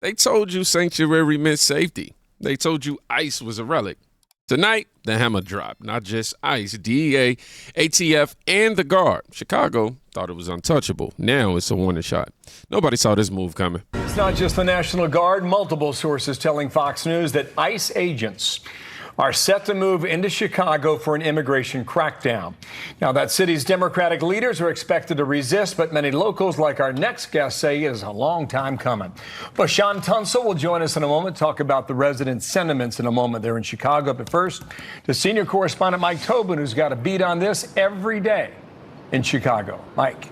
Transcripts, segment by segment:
They told you sanctuary meant safety. They told you ICE was a relic. Tonight, the hammer dropped. Not just ICE, DEA, ATF, and the Guard. Chicago thought it was untouchable. Now it's a warning shot. Nobody saw this move coming. It's not just the National Guard. Multiple sources telling Fox News that ICE agents are set to move into Chicago for an immigration crackdown. Now, that city's Democratic leaders are expected to resist, but many locals, like our next guest, say it is a long time coming. But Sean Tunsil will join us in a moment, talk about the residents' sentiments in a moment there in Chicago. But first, to senior correspondent Mike Tobin, who's got a beat on this every day in Chicago. Mike.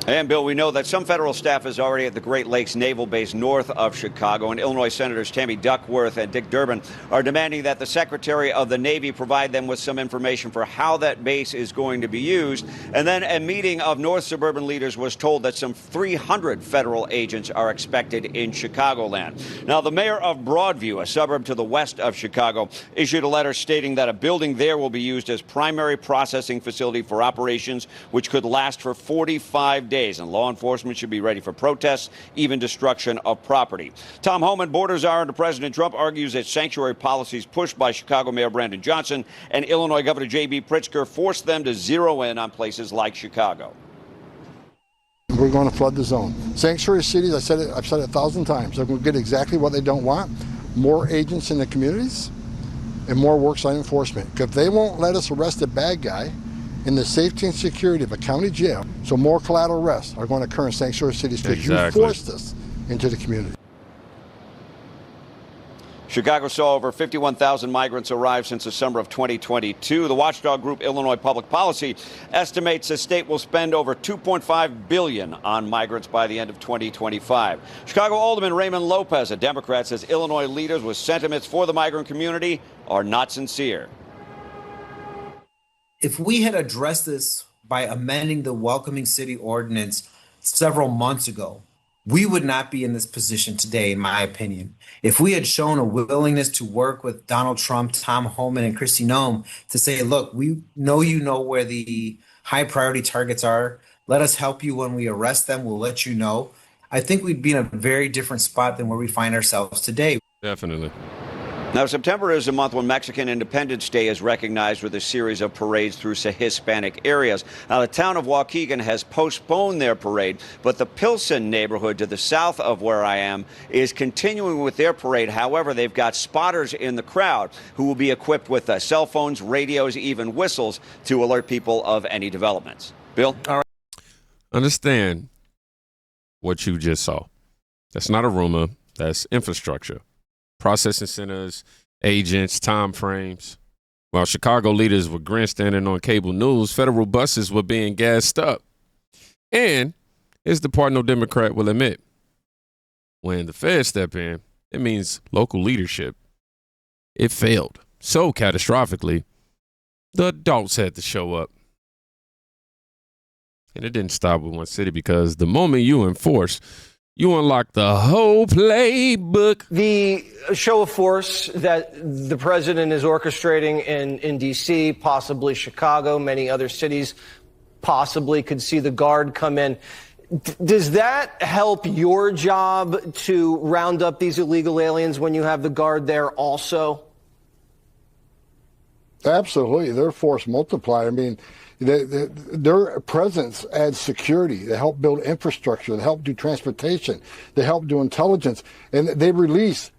And, Bill, we know that some federal staff is already at the Great Lakes Naval Base north of Chicago, and Illinois Senators Tammy Duckworth and Dick Durbin are demanding that the Secretary of the Navy provide them with some information for how that base is going to be used. And then a meeting of North suburban leaders was told that some 300 federal agents are expected in Chicagoland. Now, the mayor of Broadview, a suburb to the west of Chicago, issued a letter stating that a building there will be used as primary processing facility for operations, which could last for 45 days. And law enforcement should be ready for protests, even destruction of property. Tom Homan, border czar under President Trump, argues that sanctuary policies pushed by Chicago Mayor Brandon Johnson and Illinois Governor J.B. Pritzker forced them to zero in on places like Chicago. We're going to flood the zone. Sanctuary cities, I've said it 1,000 times, they're going to get exactly what they don't want: more agents in the communities and more worksite enforcement. If they won't let us arrest a bad guy in the safety and security of a county jail, so more collateral arrests are going to occur in sanctuary cities because you forced us into the community. Chicago saw over 51,000 migrants arrive since the summer of 2022. The watchdog group Illinois Public Policy estimates the state will spend over $2.5 billion on migrants by the end of 2025. Chicago Alderman Raymond Lopez, a Democrat, says Illinois leaders with sentiments for the migrant community are not sincere. If we had addressed this by amending the Welcoming City Ordinance several months ago, we would not be in this position today, in my opinion. If we had shown a willingness to work with Donald Trump, Tom Homan, and Kristi Noem to say, look, we know you know where the high priority targets are. Let us help you when we arrest them. We'll let you know. I think we'd be in a very different spot than where we find ourselves today. Definitely. Now, September is a month when Mexican Independence Day is recognized with a series of parades through Hispanic areas. Now, the town of Waukegan has postponed their parade, but the Pilsen neighborhood to the south of where I am is continuing with their parade. However, they've got spotters in the crowd who will be equipped with cell phones, radios, even whistles to alert people of any developments. Bill? All right. Understand what you just saw. That's not a rumor. That's infrastructure. Processing centers, agents, time frames. While Chicago leaders were grandstanding on cable news, federal buses were being gassed up. And, as the part no Democrat will admit, when the feds step in, it means local leadership. It failed so catastrophically, the adults had to show up. And it didn't stop with one city, because the moment you enforce, you unlock the whole playbook. The show of force that the president is orchestrating in D.C., possibly Chicago, many other cities, possibly could see the Guard come in. Does that help your job to round up these illegal aliens when you have the Guard there also? Absolutely. They're a force multiplier. I mean, their presence adds security. They help build infrastructure. They help do transportation. They help do intelligence. And they release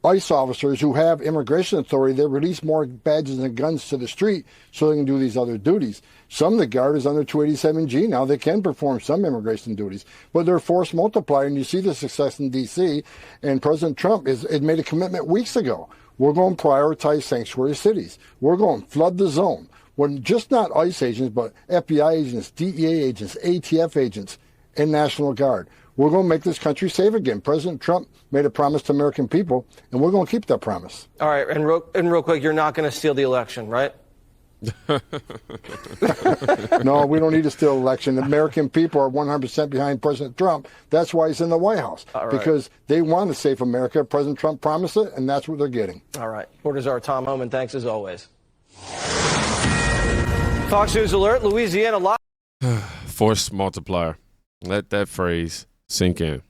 ICE officers who have immigration authority. They release more badges and guns to the street so they can do these other duties. Some of the Guard is under 287G now. They can perform some immigration duties, but they're a force multiplier. And you see the success in D.C. And President Trump had made a commitment weeks ago. We're going to prioritize sanctuary cities. We're going to flood the zone. When just not ICE agents, but FBI agents, DEA agents, ATF agents, and National Guard. We're going to make this country safe again. President Trump made a promise to American people, and we're going to keep that promise. All right, and real quick, you're not going to steal the election, right? No, we don't need to steal the election. The American people are 100% behind President Trump. That's why he's in the White House, because they want a safe America. President Trump promised it, and that's what they're getting. All right. Border czar Tom Homan, thanks as always. Fox News Alert, Louisiana live. Force multiplier. Let that phrase sink in.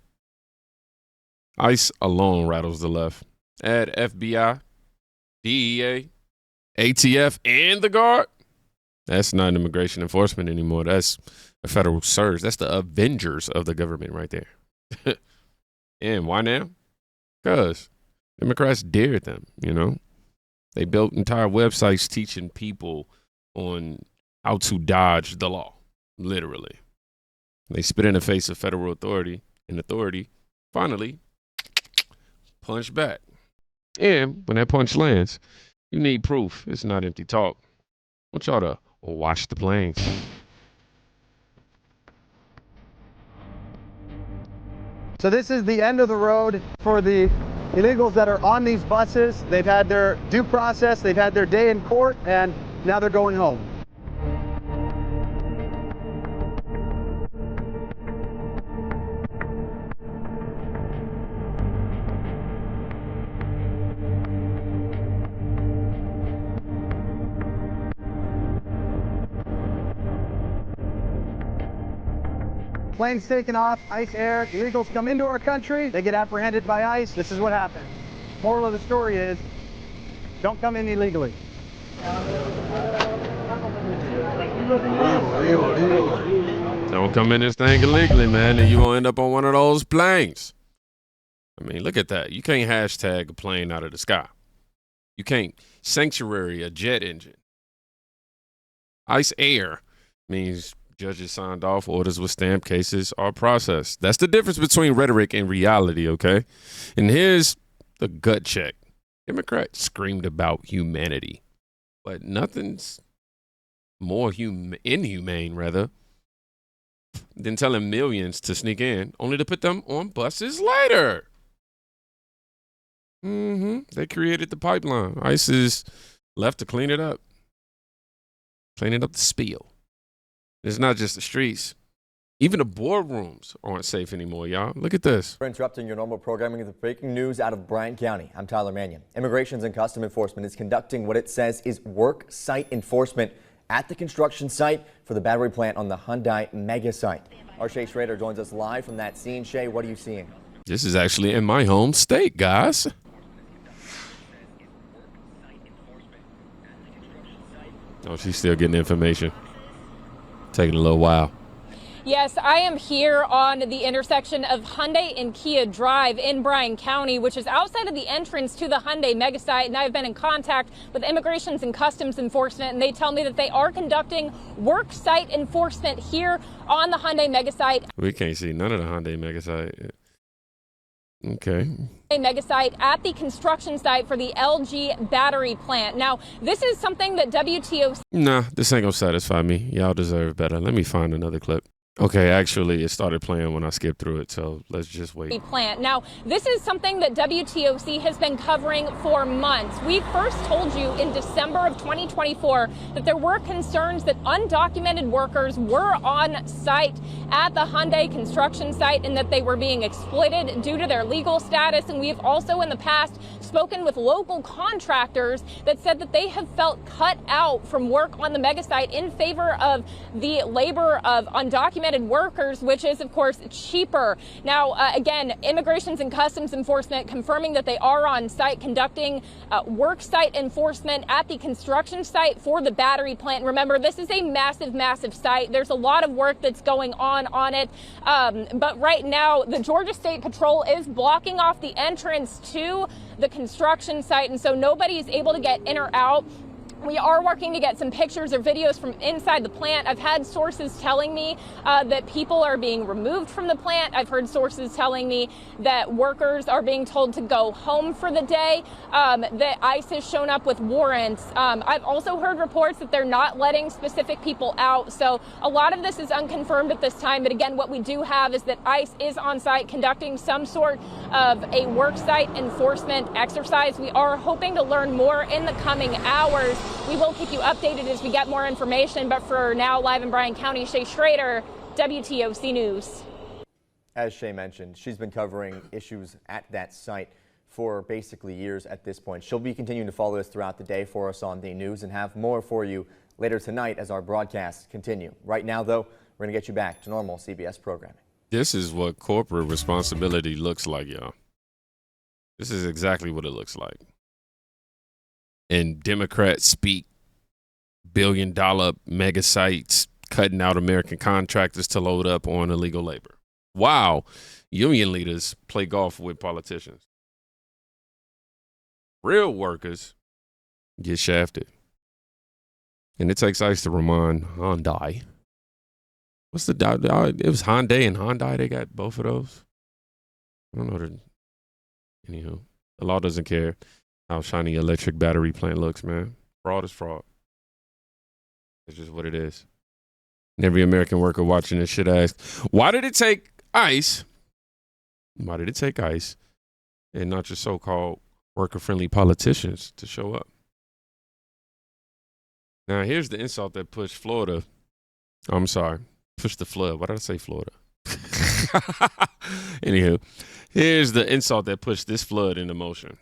ICE alone rattles the left. Add FBI, DEA, ATF, and the Guard. That's not immigration enforcement anymore. That's a federal surge. That's the Avengers of the government right there. And why now? Because Democrats dared them, you know. They built entire websites teaching people on how to dodge the law, literally. They spit in the face of federal authority, and authority finally punched back. And when that punch lands, you need proof. It's not empty talk. I want y'all to watch the planes. So this is the end of the road for the illegals that are on these buses. They've had their due process, they've had their day in court, and now they're going home. Planes taken off, ICE air, illegals come into our country, they get apprehended by ICE. This is what happens. Moral of the story is, don't come in illegally. Don't come in this thing illegally, man, and you're going to end up on one of those planes. I mean, look at that. You can't hashtag a plane out of the sky. You can't sanctuary a jet engine. ICE air means judges signed off, orders with stamped, cases are processed. That's the difference between rhetoric and reality, okay? And here's the gut check. Democrats screamed about humanity, but nothing's more inhumane, rather, than telling millions to sneak in, only to put them on buses later. They created the pipeline. ICE is left to clean it up. Cleaning up the spill. It's not just the streets. Even the boardrooms aren't safe anymore, y'all. Look at this. For interrupting your normal programming with breaking news out of Bryan County. I'm Tyler Mannion. Immigrations and Customs Enforcement is conducting what it says is Worksite enforcement at the construction site for the battery plant on the Hyundai megasite. Our Shay Schrader joins us live from that scene. Shay, what are you seeing? This is actually in my home state, guys. Oh, she's still getting information. Taking a little while. Yes, I am here on the intersection of Hyundai and Kia Drive in Bryan County, which is outside of the entrance to the Hyundai megasite. And I've been in contact with Immigrations and Customs Enforcement, and they tell me that they are conducting worksite enforcement here on the Hyundai megasite. We can't see none of the Hyundai megasite. Okay. Megasite at the construction site for the LG battery plant. Now, this is something that WTOC. Nah, this ain't gonna satisfy me. Y'all deserve better. Let me find another clip. Okay, actually, it started playing when I skipped through it, so let's just wait. Plant. Now, this is something that WTOC has been covering for months. We first told you in December of 2024 that there were concerns that undocumented workers were on site at the Hyundai construction site and that they were being exploited due to their legal status. And we have also in the past spoken with local contractors that said that they have felt cut out from work on the megasite in favor of the labor of undocumented workers, which is, of course, cheaper. Now, again, Immigrations and Customs Enforcement confirming that they are on site conducting work site enforcement at the construction site for the battery plant. Remember, this is a massive, massive site. There's a lot of work that's going on it. But right now, the Georgia State Patrol is blocking off the entrance to the construction site, and so nobody is able to get in or out. We are working to get some pictures or videos from inside the plant. I've had sources telling me that people are being removed from the plant. I've heard sources telling me that workers are being told to go home for the day, that ICE has shown up with warrants. I've also heard reports that they're not letting specific people out. So a lot of this is unconfirmed at this time. But again, what we do have is that ICE is on site conducting some sort of a worksite enforcement exercise. We are hoping to learn more in the coming hours. We will keep you updated as we get more information, but for now, live in Bryan County, Shay Schrader, WTOC News. As Shay mentioned, she's been covering issues at that site for basically years at this point. She'll be continuing to follow this throughout the day for us on the news and have more for you later tonight as our broadcasts continue. Right now, though, we're going to get you back to normal CBS programming. This is what corporate responsibility looks like, y'all. This is exactly what it looks like. And Democrats speak billion-dollar megasites cutting out American contractors to load up on illegal labor. Wow. Union leaders play golf with politicians. Real workers get shafted. And it takes ICE to remind Hyundai. What's the it was Hyundai and Hyundai. They got both of those. I don't know. Anywho, the law doesn't care how shiny electric battery plant looks, man. Fraud is fraud. It's just what it is. And every American worker watching this should ask, why did it take ICE? Why did it take ICE and not your so-called worker-friendly politicians to show up? Now, here's the insult that pushed Florida. I'm sorry. Pushed the flood. Why did I say Florida? Anywho, here's the insult that pushed this flood into motion.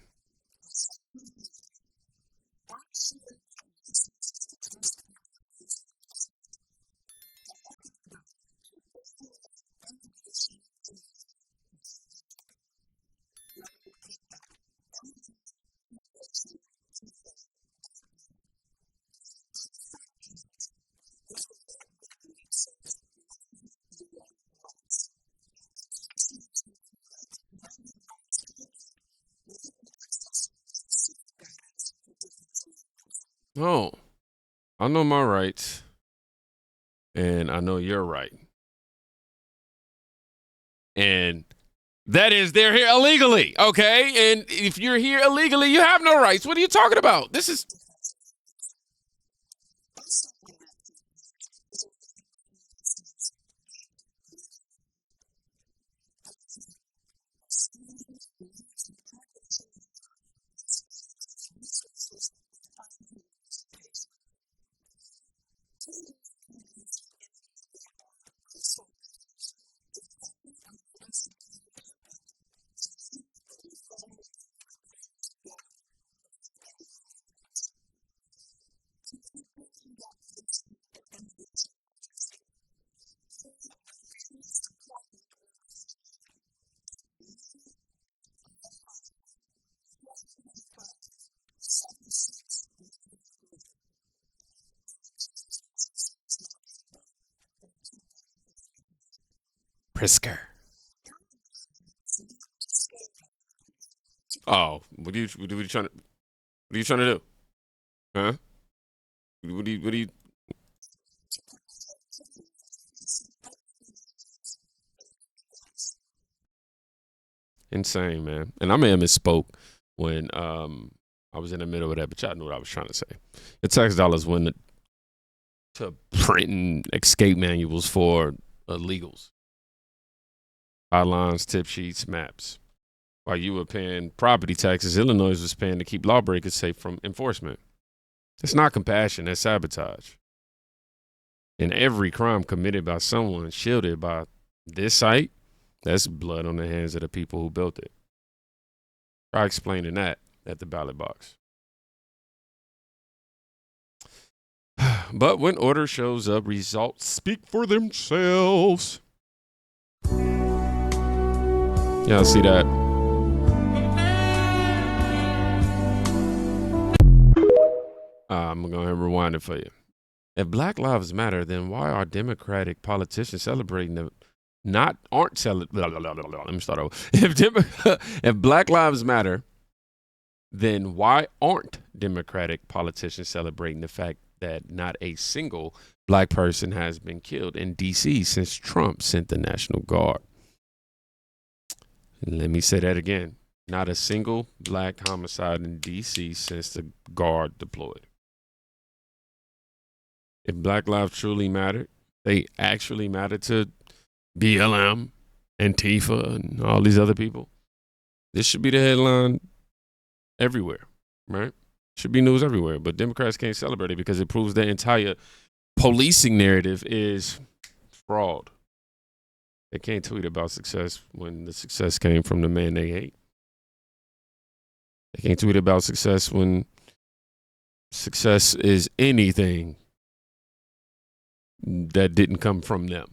Oh, I know my rights, and I know you're right. And that is, they're here illegally, okay? And if you're here illegally, you have no rights. What are you talking about? This is... Prisker. Oh, what are you trying to do? Huh? What do you Insane, man. And I may have misspoke when I was in the middle of that, but y'all knew what I was trying to say. The tax dollars went to printing escape manuals for illegals. Guidelines, tip sheets, maps. While you were paying property taxes, Illinois was paying to keep lawbreakers safe from enforcement. It's not compassion, that's sabotage. And every crime committed by someone shielded by this site, that's blood on the hands of the people who built it. Try explaining that at the ballot box. But when order shows up, results speak for themselves. Y'all see that? I'm going to rewind it for you. If Black Lives Matter, then why are Democratic politicians celebrating the Let me start over. If Black Lives Matter, then why aren't Democratic politicians celebrating the fact that not a single black person has been killed in D.C. since Trump sent the National Guard? Let me say that again. Not a single black homicide in D.C. since the Guard deployed. If Black lives truly mattered, they actually mattered to BLM, Antifa, and all these other people. This should be the headline everywhere, right? Should be news everywhere. But Democrats can't celebrate it because it proves their entire policing narrative is fraud. They can't tweet about success when the success came from the man they hate. They can't tweet about success when success is anything that didn't come from them.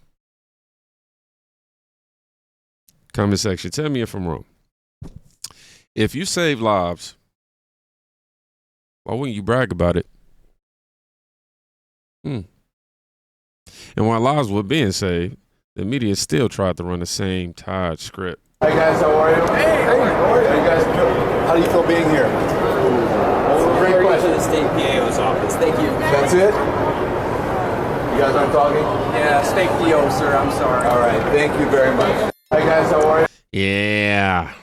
Comment section, tell me if I'm wrong. If you save lives, why wouldn't you brag about it? And while lives were being saved, the media still tried to run the same tired script. Hi guys, how are you? Hey, how are you? How do you feel being here? Great question. To the state PAO's office. Thank you. That's it? You guys aren't talking? Yeah, state PO, sir. I'm sorry. All right, thank you very much. Hi guys, how are you? Yeah.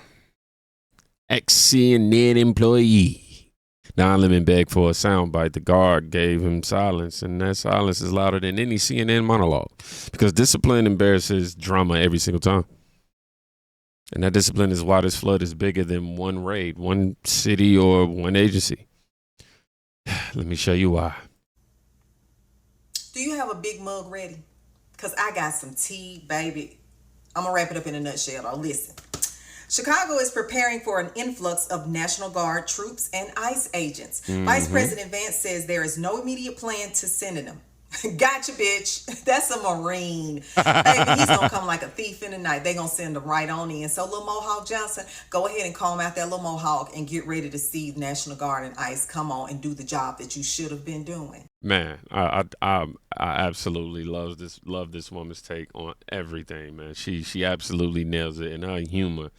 Ex-CNN employee. Don Lemon begged for a soundbite. The guard gave him silence, and that silence is louder than any CNN monologue because discipline embarrasses drama every single time. And that discipline is why this flood is bigger than one raid, one city, or one agency. Let me show you why. Do you have a big mug ready? Because I got some tea, baby. I'm going to wrap it up in a nutshell, though. Listen. Chicago is preparing for an influx of National Guard troops and ICE agents. Vice President Vance says there is no immediate plan to sending them. Gotcha, bitch. That's a Marine. Baby, he's going to come like a thief in the night. They're going to send him right on in. So, little Mohawk Johnson, go ahead and comb out that little Mohawk and get ready to see National Guard and ICE come on and do the job that you should have been doing. Man, I absolutely love this woman's take on everything, man. She absolutely nails it, and her humor,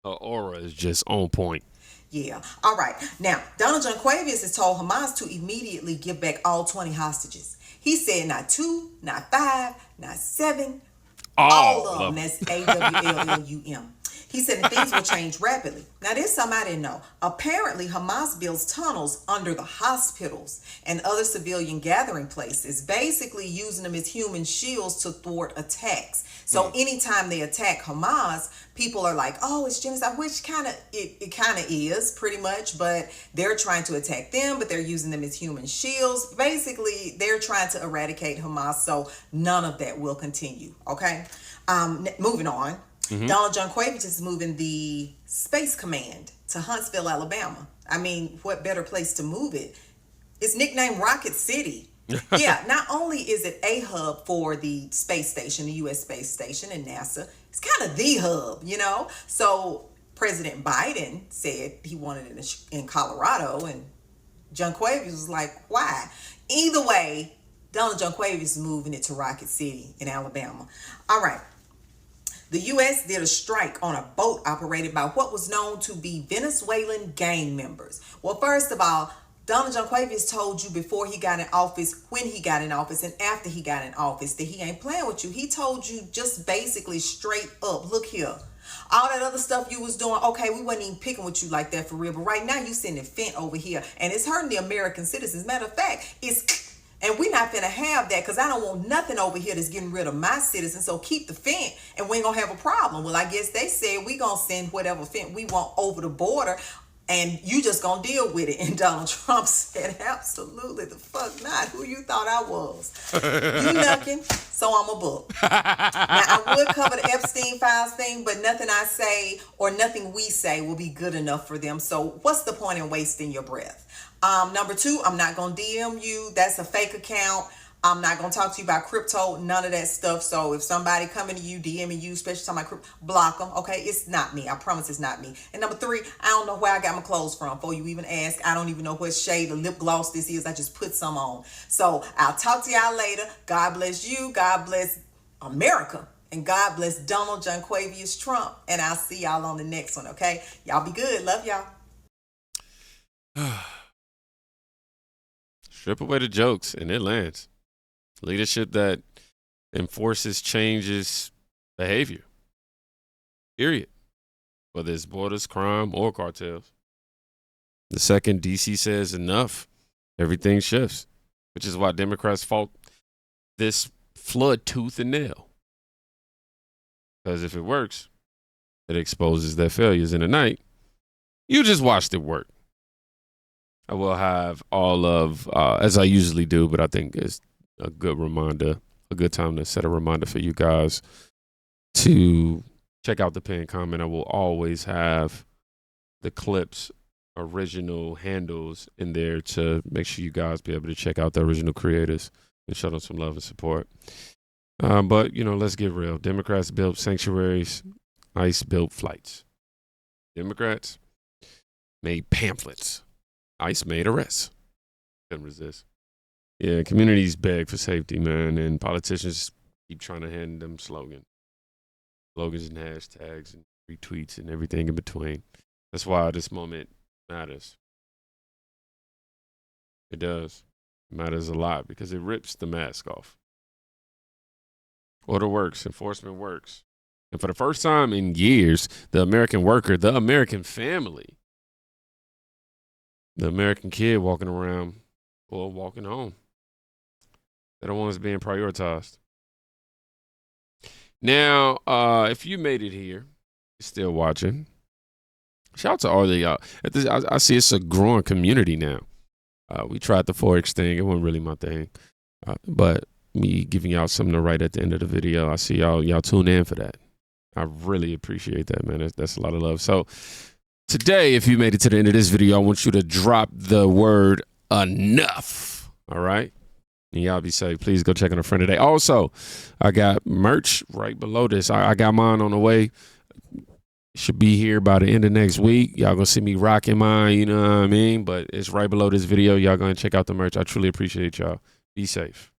her aura is just on point. Yeah. All right. Now, Donald Junquavius has told Hamas to immediately give back all 20 hostages. He said not 2, not 5, not 7, all of them. That's AWLLUM. He said that things will change rapidly. Now, there's something I didn't know. Apparently, Hamas builds tunnels under the hospitals and other civilian gathering places, basically using them as human shields to thwart attacks. So anytime they attack Hamas, people are like, oh, it's genocide, which it kind of is pretty much, but they're trying to attack them, but they're using them as human shields. Basically, they're trying to eradicate Hamas, so none of that will continue, okay? Moving on. Donald Junquavius is moving the Space Command to Huntsville, Alabama. I mean, what better place to move it? It's nicknamed Rocket City. Yeah, not only is it a hub for the space station, the U.S. space station and NASA, it's kind of the hub, you know? So President Biden said he wanted it in Colorado, and Junquavius was like, why? Either way, Donald Junquavius is moving it to Rocket City in Alabama. All right. The U.S. did a strike on a boat operated by what was known to be Venezuelan gang members. Well, first of all, Donald Junquavius told you before he got in office, when he got in office, and after he got in office that he ain't playing with you. He told you just basically straight up, look here, all that other stuff you was doing, okay, we wasn't even picking with you like that for real, but right now you sending fent over here, and it's hurting the American citizens. Matter of fact, and we're not finna have that because I don't want nothing over here that's getting rid of my citizens. So keep the fent and we ain't gonna have a problem. Well, I guess they said we gonna send whatever fent we want over the border and you just gonna deal with it. And Donald Trump said, absolutely the fuck not. Who you thought I was? You looking, so I'm a book. Now, I would cover the Epstein files thing, but nothing I say or nothing we say will be good enough for them. So what's the point in wasting your breath? Number 2, I'm not going to DM you. That's a fake account. I'm not going to talk to you about crypto, none of that stuff. So if somebody coming to you, DMing you, especially talking about crypto, block them. Okay, it's not me. I promise it's not me. And number 3, I don't know where I got my clothes from. Before you even ask, I don't even know what shade of lip gloss this is. I just put some on. So I'll talk to y'all later. God bless you. God bless America. And God bless Donald Junquavius Trump. And I'll see y'all on the next one, okay? Y'all be good. Love y'all. Strip away the jokes and it lands. Leadership that enforces changes behavior. Period. Whether it's borders, crime, or cartels. The second DC says enough, everything shifts. Which is why Democrats fought this flood tooth and nail. Because if it works, it exposes their failures in the night. You just watched it work. I will have all of, as I usually do, but I think it's a good reminder, a good time to set a reminder for you guys to check out the pinned comment. I will always have the clips, original handles in there to make sure you guys be able to check out the original creators and show them some love and support. But, you know, let's get real. Democrats built sanctuaries, ICE built flights. Democrats, made pamphlets. ICE made arrests. Couldn't resist. Yeah, communities beg for safety, man, and politicians keep trying to hand them slogans and hashtags and retweets and everything in between. That's why this moment matters. It does. It matters a lot because it rips the mask off. Order works. Enforcement works. And for the first time in years, the American worker, the American family, the American kid walking around or walking home, they're the ones being prioritized. Now, if you made it here, you're still watching, shout out to all of y'all. I see it's a growing community now. We tried the Forex thing. It wasn't really my thing. But me giving y'all something to write at the end of the video, I see y'all tune in for that. I really appreciate that, man. That's a lot of love. So today, if you made it to the end of this video, I want you to drop the word enough. All right? And y'all be safe. Please go check on a friend today. Also, I got merch right below this. I got mine on the way. Should be here by the end of next week. Y'all gonna see me rocking mine, you know what I mean? But it's right below this video. Y'all gonna check out the merch. I truly appreciate y'all. Be safe.